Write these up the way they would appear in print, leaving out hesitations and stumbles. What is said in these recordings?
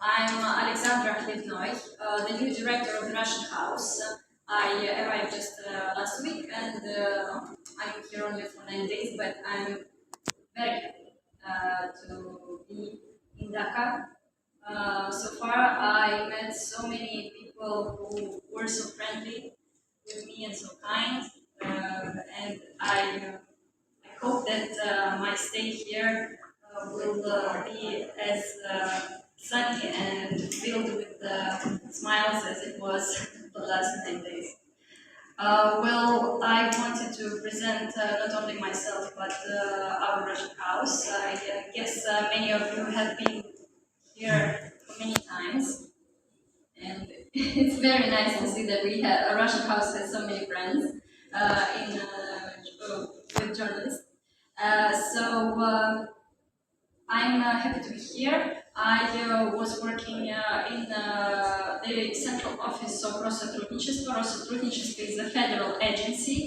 I'm Alexandra Khlivnoy, the new director of the Russian House. I arrived just last week and I'm here only for 9 days, but I'm very happy to be in Dhaka. So far, I met so many people who were so friendly with me and so kind, and I hope that my stay here will be as sunny and filled with smiles as it was the last 9 days. I wanted to present not only myself but our Russian house. I guess many of you have been here many times, and it's very nice to see that we have a Russian house has so many friends with journalists. I'm happy to be here. I was working in the central office of Rosotrudnichestvo. Rosotrudnichestvo is a federal agency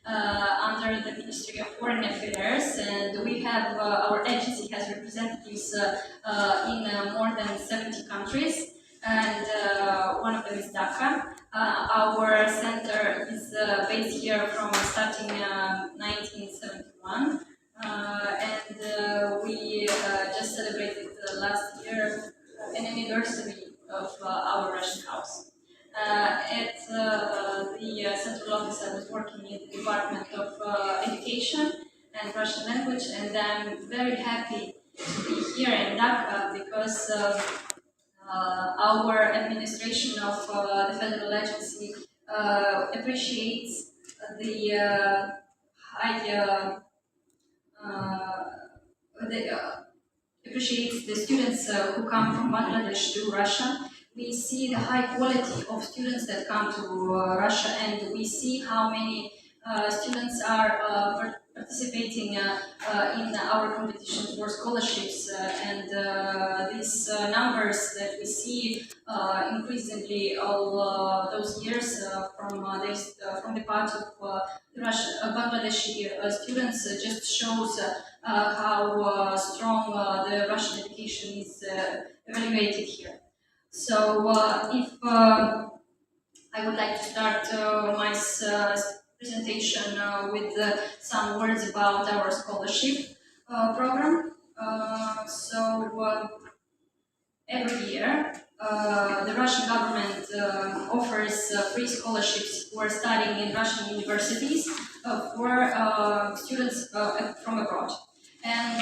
under the Ministry of Foreign Affairs, and we have our agency has representatives in more than 70 countries, and one of them is Dhaka. Our center is based here from starting 1971. We just celebrated last year an anniversary of our Russian house. At the central office, I was working in the Department of Education and Russian language, and I'm very happy to be here in Dhaka because our administration of the federal agency appreciates the high they appreciates the students who come from Bangladesh to Russia. We see the high quality of students that come to Russia, and we see how many students are participating in our competitions for scholarships, and these numbers that we see increasingly all those years from the part of the Bangladeshi students just shows how strong the Russian education is evaluated here. So if I would like to start my presentation with some words about our scholarship program. Every year, the Russian government offers free scholarships for studying in Russian universities for students from abroad. And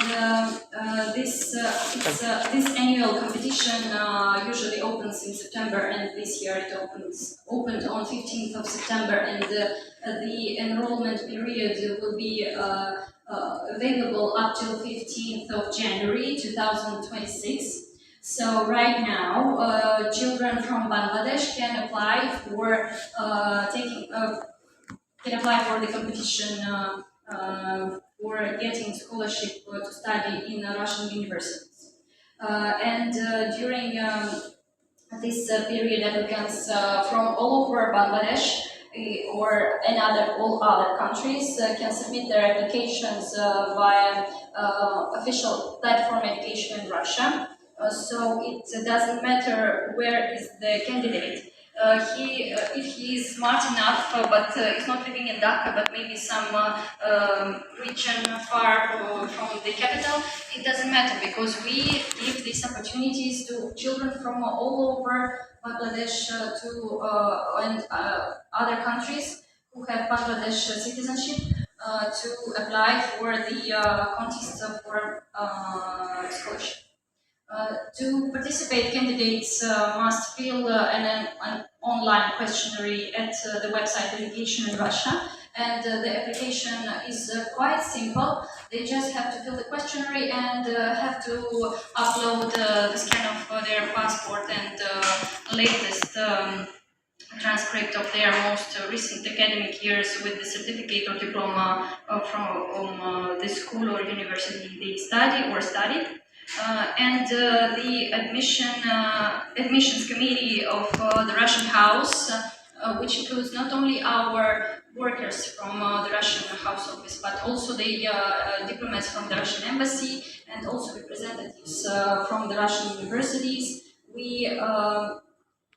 this annual competition usually opens in September, and this year it opened on 15th of September, and the enrollment period will be available up till 15th of January 2026. So right now, children from Bangladesh can apply for the competition for getting scholarship to study in Russian universities. During this period, applicants from all over Bangladesh or all other countries can submit their applications via official platform Education in Russia. So it doesn't matter where is the candidate. If he is smart enough, but is not living in Dhaka, but maybe some region far from the capital, it doesn't matter because we give these opportunities to children from all over Bangladesh and other countries who have Bangladesh citizenship to apply for the contest for scholarship. To participate, candidates must fill an online questionnaire at the website Education in Russia, and the application is quite simple. They just have to fill the questionnaire and have to upload the scan of their passport and latest transcript of their most recent academic years with the certificate or diploma from the school or university they study or studied. The admissions committee of the Russian House, which includes not only our workers from the Russian House Office, but also the diplomats from the Russian Embassy and also representatives from the Russian universities. we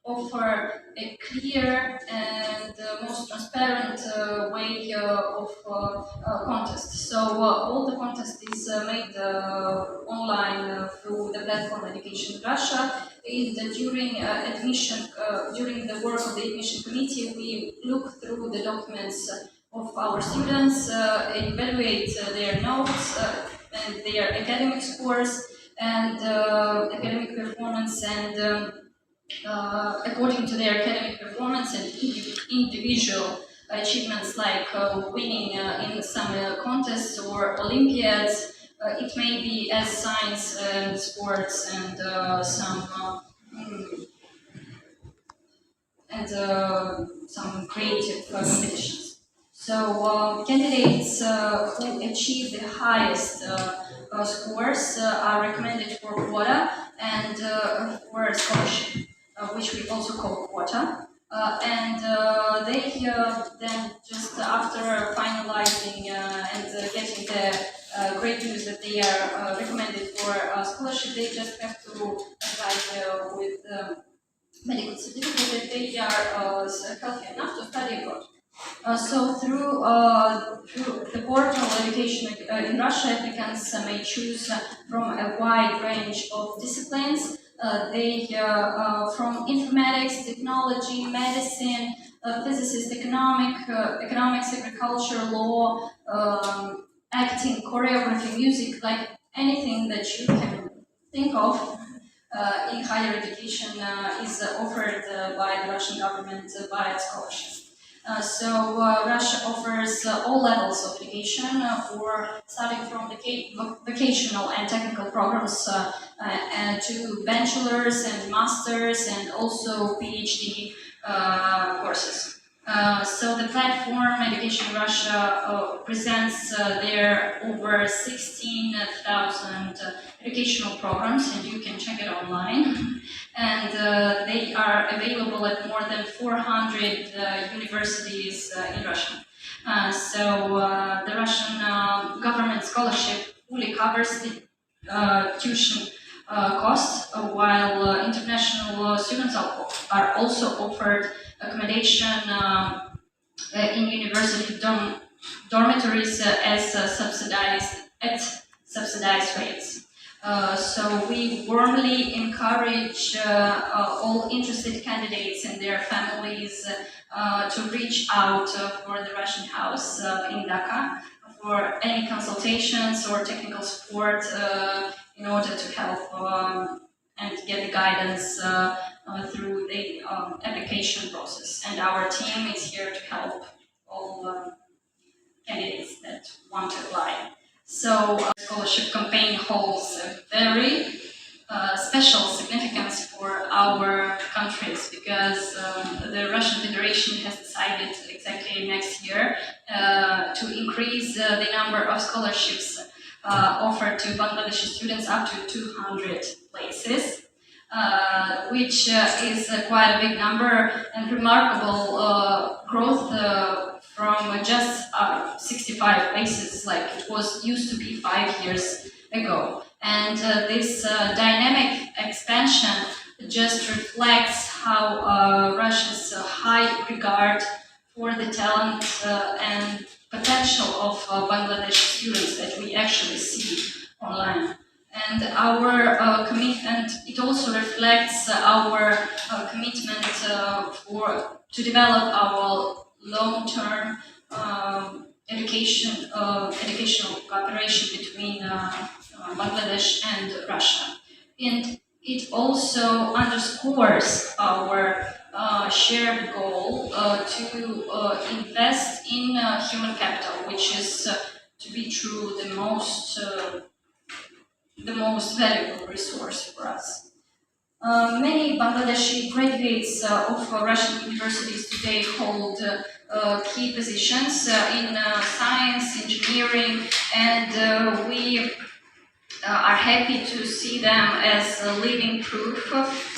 offer a clear and most transparent way of contest. So all the contest is made online through the platform Education Russia. During admission, during the work of the admission committee, we look through the documents of our students, evaluate their notes and their academic scores and academic performance, and according to their academic performance and individual achievements, like winning in some contests or Olympiads. It may be as science and sports and some creative competitions. So candidates who achieve the highest scores are recommended for quota and for scholarship, which we also call quota. They then, just after finalizing and getting the great news that they are recommended for scholarship, they just have to apply with medical certificate that they are healthy enough to study abroad. So through the portal Education in Russia, applicants may choose from a wide range of disciplines. From informatics, technology, medicine, economics, agriculture, law, acting, choreography, music, like anything that you can think of in higher education is offered by the Russian government via scholarship. Russia offers all levels of education starting from vocational and technical programs to bachelor's and master's and also PhD courses. So the platform Education Russia presents their over 16,000 educational programs, and you can check it online. And they are available at more than 400 universities in Russia. The Russian government scholarship fully covers the tuition costs, while international students are also offered accommodation in university dormitories as subsidized rates. So we warmly encourage all interested candidates and their families to reach out for the Russian House in Dhaka for any consultations or technical support in order to help and get the guidance through the application process. And our team is here to help all candidates that want to apply. So the scholarship campaign holds a very special significance for our countries, because the Russian Federation has decided exactly next year to increase the number of scholarships offered to Bangladeshi students up to 200 places. Which is quite a big number and remarkable growth from just 65 places, like it was used to be 5 years ago. And this dynamic expansion just reflects how Russia's high regard for the talent and potential of Bangladeshi students that we actually see online. And our commitment, it also reflects our commitment to develop our long-term educational cooperation between Bangladesh and Russia. And it also underscores our shared goal to invest in human capital, which is, to be true, the most valuable resource for us. Many Bangladeshi graduates of Russian universities today hold key positions in science, engineering, and we are happy to see them as living proof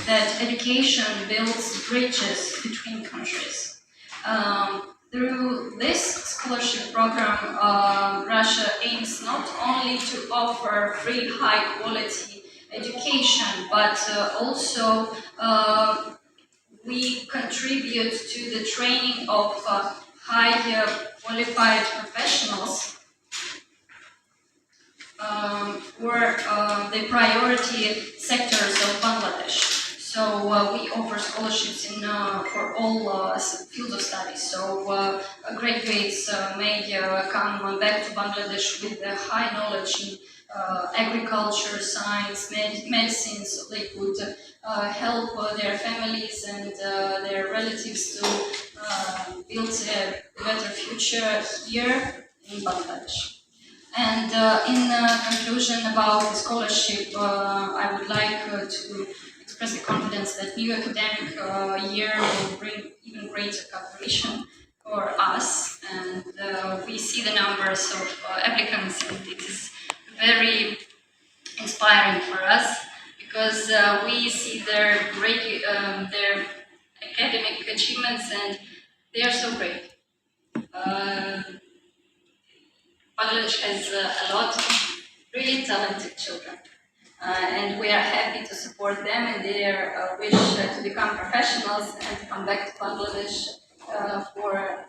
that education builds bridges between countries. Through this scholarship program, Russia aims not only to offer free, high-quality education, but also we contribute to the training of high qualified professionals for the priority sectors of Bangladesh. So we offer scholarships in for all fields of study. So graduates may come back to Bangladesh with a high knowledge in agriculture, science, medicine, so they could help their families and their relatives to build a better future here in Bangladesh. And in conclusion about the scholarship, I would like to express the confidence that new academic year will bring even greater cooperation for us. And we see the numbers of applicants, and it is very inspiring for us because we see their great, their academic achievements, and they are so great. Bangladesh has a lot of really talented children, and we are happy to support them in their wish to become professionals and come back to Bangladesh for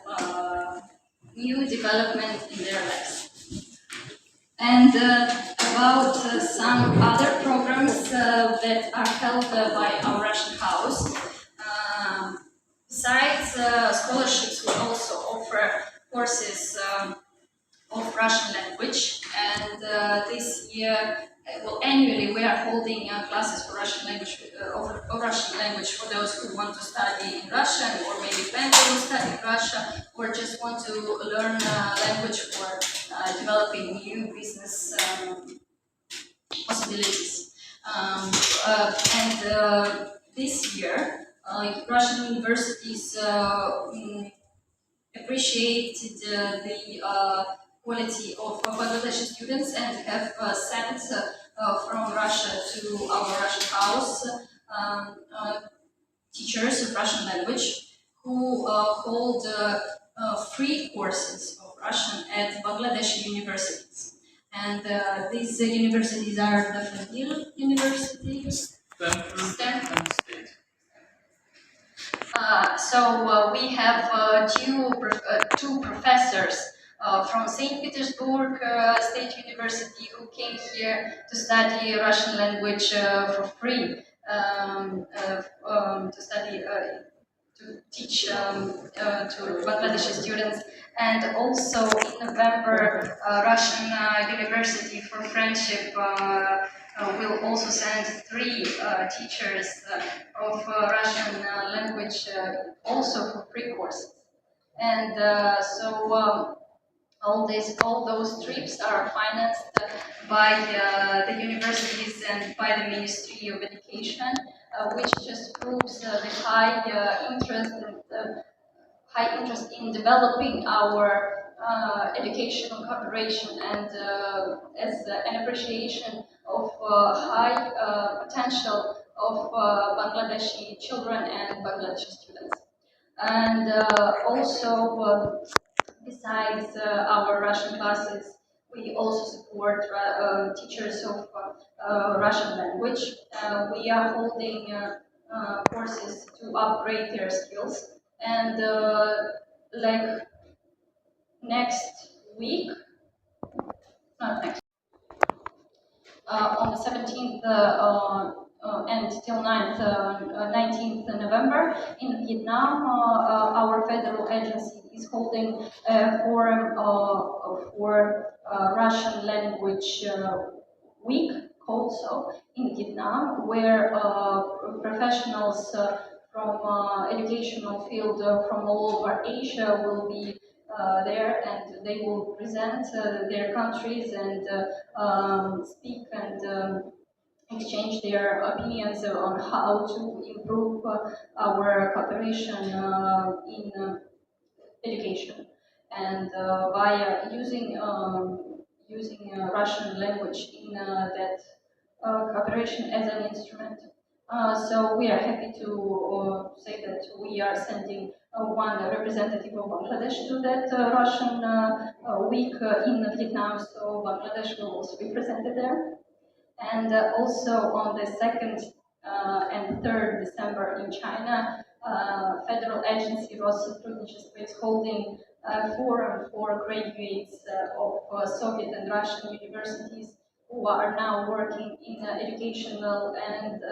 new development in their lives. And about some other programs that are held by our Russian house. Besides scholarships, we also offer courses of Russian language, and this year, well, annually we are holding classes for Russian language, of Russian language for those who want to study in Russian, or maybe plan to study in Russia, or just want to learn language for developing new business possibilities. And this year, Russian universities appreciated the quality of Bangladeshi students and have sent from Russia to our Russian house teachers of Russian language who hold free courses of Russian at Bangladeshi universities. And these universities are the Fadil University, Stanford State. So we have two professors from St. Petersburg State University who came here to study Russian language for free, to study, to teach to Bangladeshi students. And also in November, Russian University for Friendship will also send three teachers of Russian language also for free courses. And all those trips are financed by the universities and by the Ministry of Education, which just proves the high interest in developing our educational cooperation, and as an appreciation of high potential of Bangladeshi children and Bangladeshi students. And also, besides our Russian classes, we also support teachers of Russian language. We are holding courses to upgrade their skills. And like next week, not next, on the 17th and till 19th November in Vietnam, our federal agency is holding a forum for Russian language week called so in Vietnam, where professionals from educational field from all over Asia will be there, and they will present their countries and speak and exchange their opinions on how to improve our cooperation in education, and by using Russian language in that cooperation as an instrument. So we are happy to say that we are sending one representative of Bangladesh to that Russian week in Vietnam, so Bangladesh will also be presented there. And also on the 2nd and 3rd December in China, federal agency Rossотрудничество is holding a forum for graduates of Soviet and Russian universities who are now working in educational and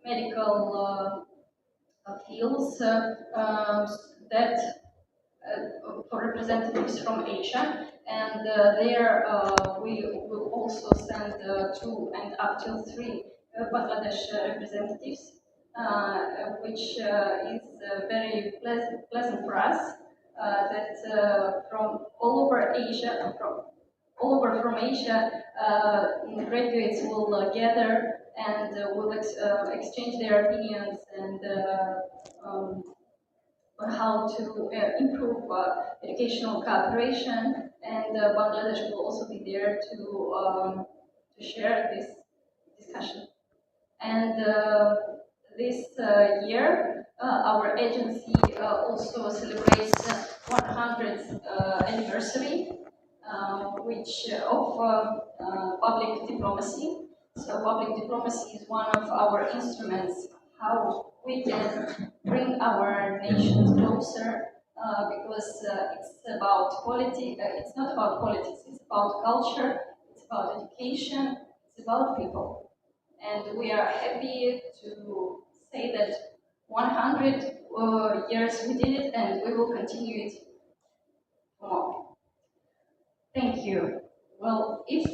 medical fields that for representatives from Asia, and there we will also send 2 and up till 3 Bangladesh representatives, which is very pleasant for us that from all over Asia, from Asia, graduates will gather and will exchange their opinions and um, on how to improve educational cooperation, and Bangladesh will also be there to share this discussion. And this year, our agency also celebrates 100th anniversary, which of public diplomacy. So public diplomacy is one of our instruments how we can bring our nations closer, because it's about politics. It's not about politics. It's about culture. It's about education. It's about people. And we are happy to say that 100 years we did it, and we will continue it more. Thank you. Well, if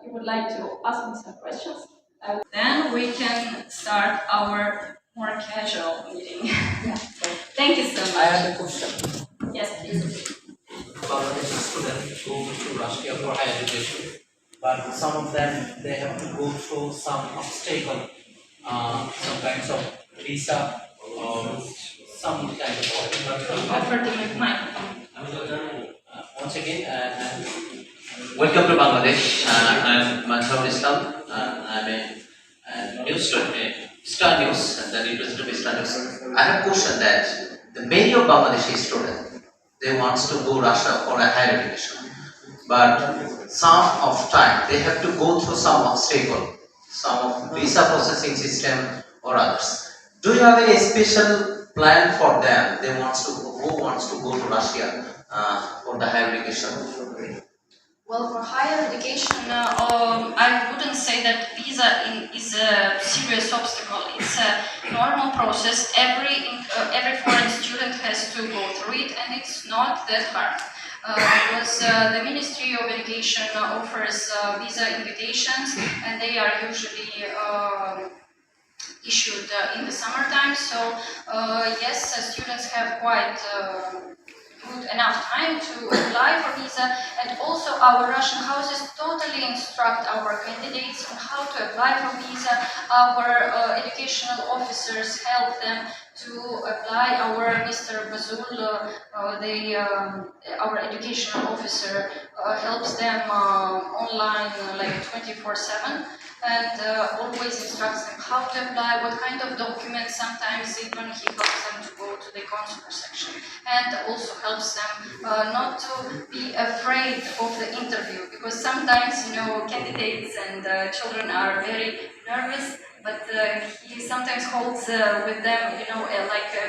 you would like to ask me some questions, then we can start our more casual meeting. Yeah. Thank you so much. I have a question. Yes, please. Bangladeshi students go to Russia for higher education, but some of them they have to go through some obstacle, some kinds of visa or some kind of Offer to make microphone. once again, Welcome to Bangladesh. I'm Mansour Islam. I'm a news student, Star News, the representative of Star News. I have a question that the many of Bangladeshi students they want to go Russia for a higher education, but some of time they have to go through some obstacle, some of visa processing system or others. Do you have any special plan for them? They who wants to go to Russia for the higher education? Well, for higher education, I wouldn't say that visa is a serious obstacle. It's a normal process. Every foreign student has to go through it, and it's not that hard. Because the Ministry of Education offers visa invitations, and they are usually issued in the summertime. So yes, students have quite good enough time to apply for visa, and also our Russian houses totally instruct our candidates on how to apply for visa. Our educational officers help them to apply. Our Mr. Bazul, our educational officer, helps them online like 24/7, and always instructs them how to apply, what kind of documents. Sometimes even he helps them to go to the consular section, and also helps them not to be afraid of the interview, because sometimes, candidates and children are very nervous, but he sometimes holds with them, like a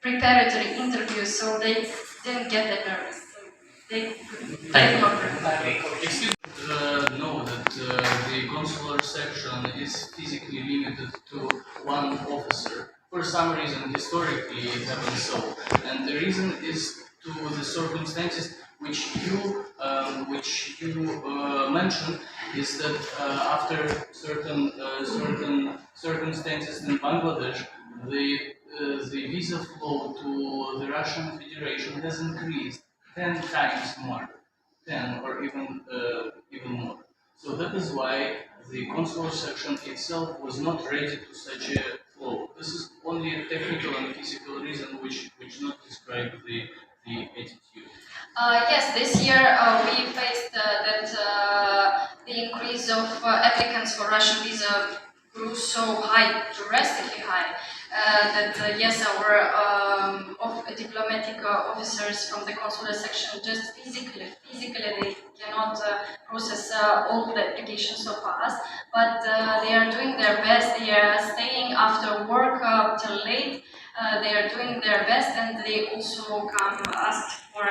preparatory interview, so they didn't get that nervous. So they know that the consular section is physically limited to one officer. For some reason, historically, it happens so, and the reason is to the circumstances which you mentioned, is that after certain circumstances in Bangladesh, the visa flow to the Russian Federation has increased 10 times more. 10 or even more. So that is why the consular section itself was not ready to such a flow. This is only a technical and physical reason which not describe the attitude. Yes, this year we faced that the increase of applicants for Russian visa grew so high drastically. sufficiently high. Yes, our diplomatic officers from the consular section just physically they cannot process all the applications so fast, but they are doing their best. They are staying after work till late. They are doing their best, and they also come ask for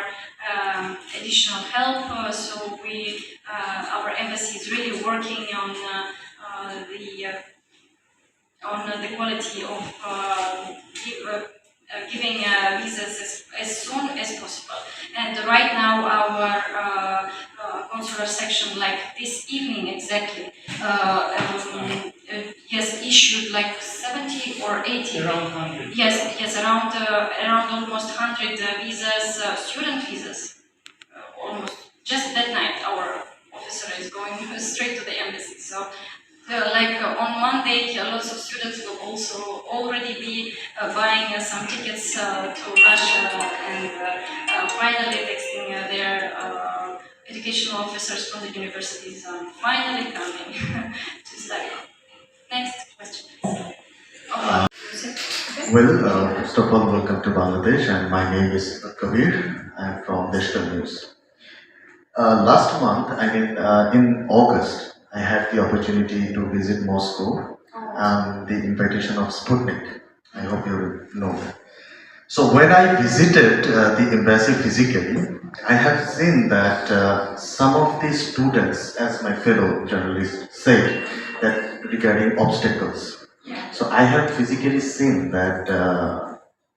additional help. So our embassy is really working on the quality of giving visas as soon as possible. And right now, our consular section, like this evening exactly, has issued like 70 or 80. Around 100. Yes, around almost 100 visas, student visas. Almost just that night, our officer is going straight to the embassy. So, on Monday, lots of students will also already be buying some tickets to Russia and finally texting their educational officers from the universities finally coming to study. Next question, please. Okay. Well, first of all, welcome to Bangladesh, and my name is Kabir. I'm from Deshtal News. Last month, in August, I had the opportunity to visit Moscow on the invitation of Sputnik. I hope you know. So when I visited the embassy physically, I have seen that some of the students, as my fellow journalists said, that regarding obstacles. So I have physically seen that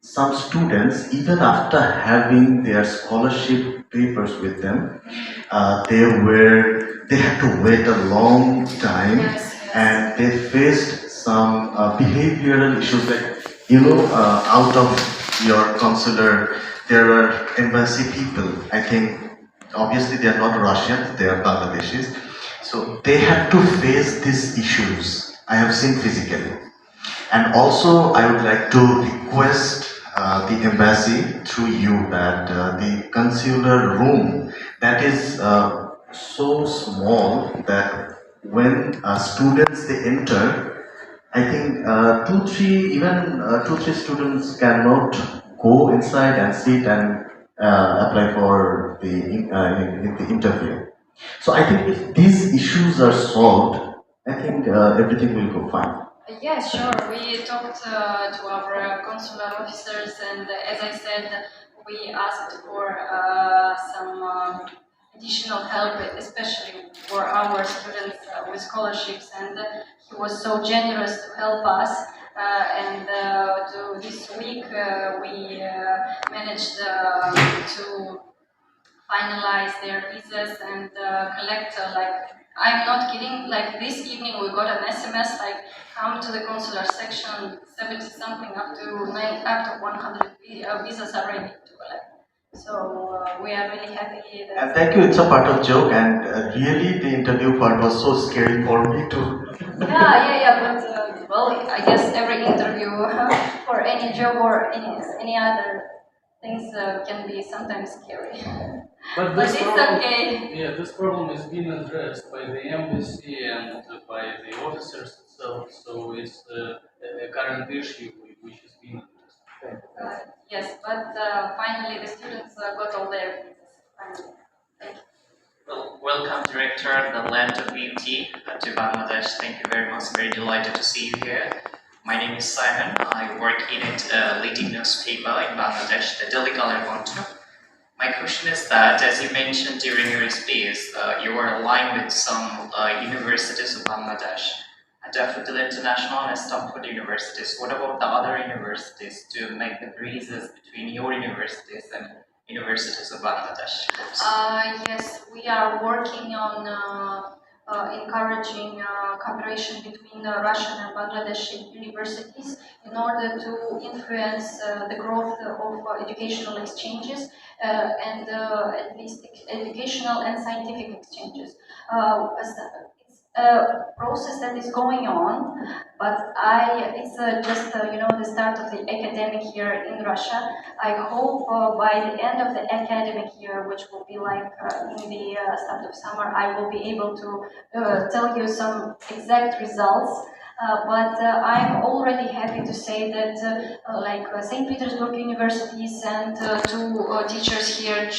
some students, even after having their scholarship papers with them, they had to wait a long time, and they faced some behavioral issues out of your consular, there are embassy people. I think obviously they are not Russians, they are Bangladeshis. So they have to face these issues. I have seen physically. And also, I would like to request the embassy through you that the consular room that is so small that when students they enter, I think two, three students cannot go inside and sit and apply for in the interview. So I think if these issues are solved, I think everything will go fine. Yeah, sure. We talked to our consular officers, and as I said, we asked for some additional help, especially for our students with scholarships, and he was so generous to help us. This week, we managed to finalize their visas and collect I'm not kidding, like this evening we got an SMS like come to the consular section 70 something up to 100 visas are ready to collect. So we are really happy that. And thank you, it's a part of joke, and really the interview part was so scary for me too. But well, I guess every interview for any job or any other things can be sometimes scary. But But this it's problem, okay. yeah, this problem is being addressed by the embassy and by the officers itself. So it's a current issue which is being addressed. Yes, but finally the students got all their visas. Finally. Thank you. Well, welcome, Director, the land of beauty to Bangladesh. Thank you very much. Very delighted to see you here. My name is Simon. I work in a leading newspaper in Bangladesh, the Daily Kalimantan. My question is that, as you mentioned during your speech, you are aligned with some universities of Bangladesh, Daffodil International and Stanford universities. What about the other universities to make the bridges between your universities and universities of Bangladesh? Yes, we are working on encouraging cooperation between Russian and Bangladeshi universities in order to influence the growth of educational exchanges and at least educational and scientific exchanges. It's a process that is going on, but it's just the start of the academic year in Russia. I hope by the end of the academic year, which will be like in the start of summer, I will be able to tell you some exact results. But I'm already happy to say that St. Petersburg universities and two teachers here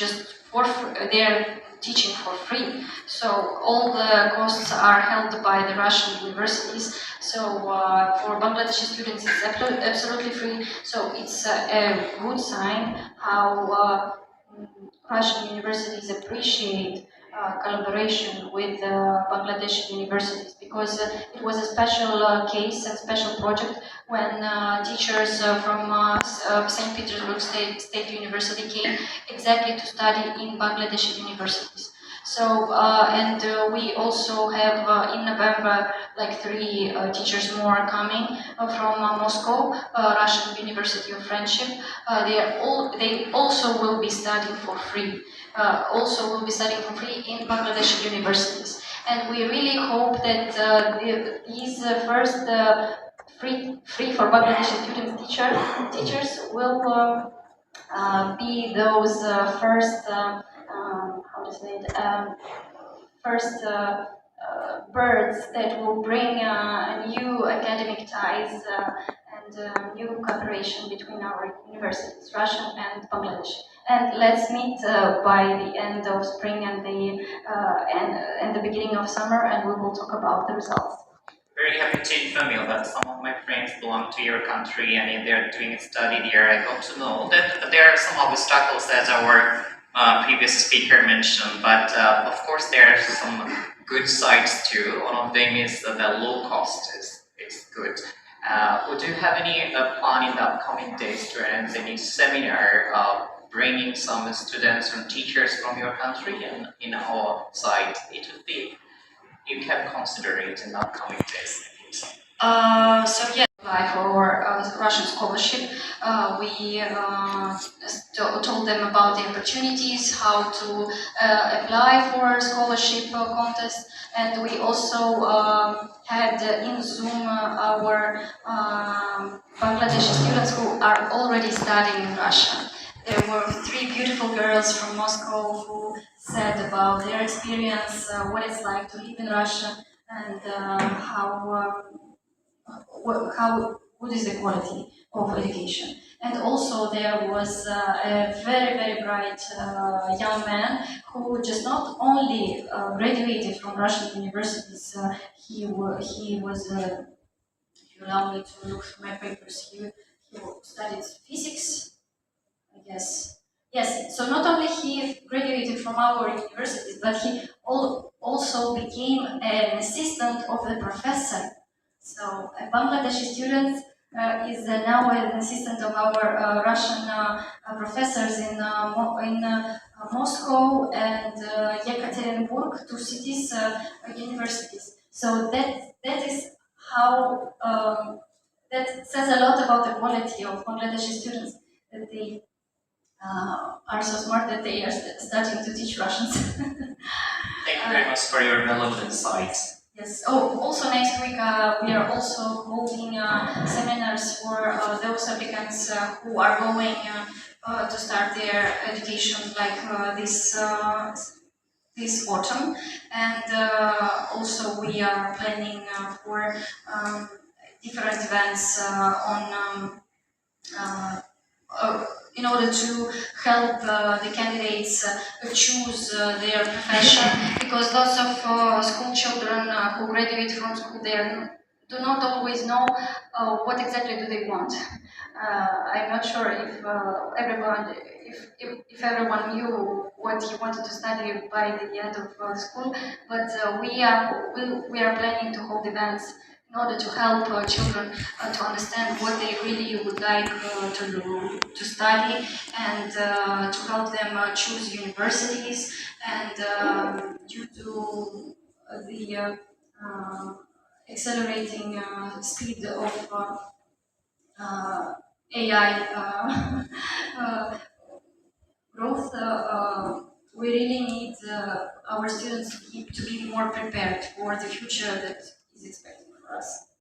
they're teaching for free. So all the costs are held by the Russian universities. So for Bangladeshi students, it's absolutely free. So it's a good sign how Russian universities appreciate collaboration with Bangladeshi universities, because it was a special case and special project when teachers from St. Petersburg State University came exactly to study in Bangladeshi universities. So, we also have in November like three teachers more coming from Moscow, Russian University of Friendship. They also will be studying for free. In Bangladeshi universities, and we really hope that these first free for Bangladeshi teachers will be those first how to say it first birds that will bring new academic ties and new cooperation between our universities, Russian and Bangladesh. And let's meet by the end of spring and the beginning of summer, and we will talk about the results. Very happy to inform you that some of my friends belong to your country, and if they're doing a study there, I got to know that there are some obstacles, as our previous speaker mentioned, but of course there are some good sides too. One of them is that the low cost is good. Would you have any plan in the upcoming days to arrange any seminar bringing some students and teachers from your country, and in our side it would be, you can consider it in the upcoming days? Apply for Russian scholarship. We told them about the opportunities, how to apply for scholarship contest, and we also had in Zoom our Bangladeshi students who are already studying in Russia. There were three beautiful girls from Moscow who said about their experience, what it's like to live in Russia, and what is the quality of education. And also there was a very, very bright young man who just not only graduated from Russian universities, he was, if you allow me to look through my papers, he studied physics, I guess. Yes, so not only he graduated from our universities, but he also became an assistant of the professor. So a Bangladeshi student is now an assistant of our Russian professors in Moscow and Yekaterinburg, two cities, universities. So that is how that says a lot about the quality of Bangladeshi students, that they are so smart that they are starting to teach Russians. Thank you very much for your valuable insights. Yes. Oh, also next week we are also holding seminars for those applicants who are going to start their education like this autumn, and also we are planning for different events in order to help the candidates choose their profession, because lots of school children who graduate from school, do not always know what exactly do they want. I'm not sure if everyone knew what he wanted to study by the end of school, but we are planning to hold events in order to help children to understand what they really would like to study, and to help them choose universities. And due to the accelerating speed of AI growth, we really need our students to be more prepared for the future that